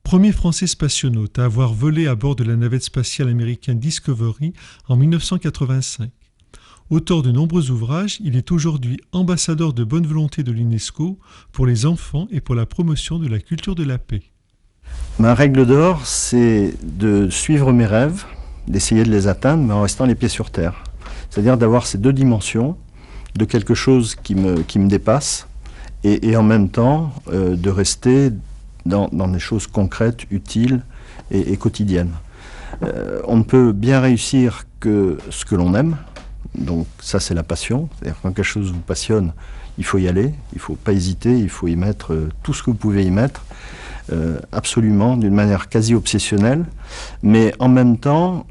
Premier Français spationaute à avoir volé à bord de la navette spatiale américaine Discovery en 1985. Auteur de nombreux ouvrages, il est aujourd'hui ambassadeur de bonne volonté de l'UNESCO pour les enfants et pour la promotion de la culture de la paix. Ma règle d'or, c'est de suivre mes rêves, d'essayer de les atteindre, mais en restant les pieds sur terre. C'est-à-dire d'avoir ces deux dimensions, de quelque chose qui me dépasse, et en même temps de rester dans des choses concrètes, utiles et quotidiennes. On ne peut bien réussir que ce que l'on aime, donc ça c'est la passion, c'est-à-dire quand quelque chose vous passionne, il faut y aller, il ne faut pas hésiter, il faut y mettre tout ce que vous pouvez y mettre, absolument, d'une manière quasi obsessionnelle, mais en même temps,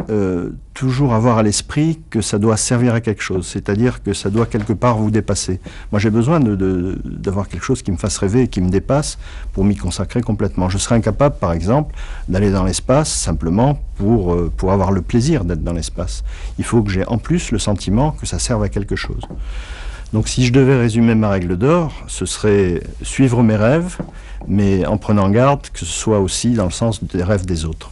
toujours avoir à l'esprit que ça doit servir à quelque chose, c'est-à-dire que ça doit quelque part vous dépasser. Moi j'ai besoin d'avoir quelque chose qui me fasse rêver et qui me dépasse pour m'y consacrer complètement. Je serais incapable, par exemple, d'aller dans l'espace simplement pour avoir le plaisir d'être dans l'espace. Il faut que j'ai en plus le sentiment que ça serve à quelque chose. Donc si je devais résumer ma règle d'or, ce serait suivre mes rêves, mais en prenant garde que ce soit aussi dans le sens des rêves des autres.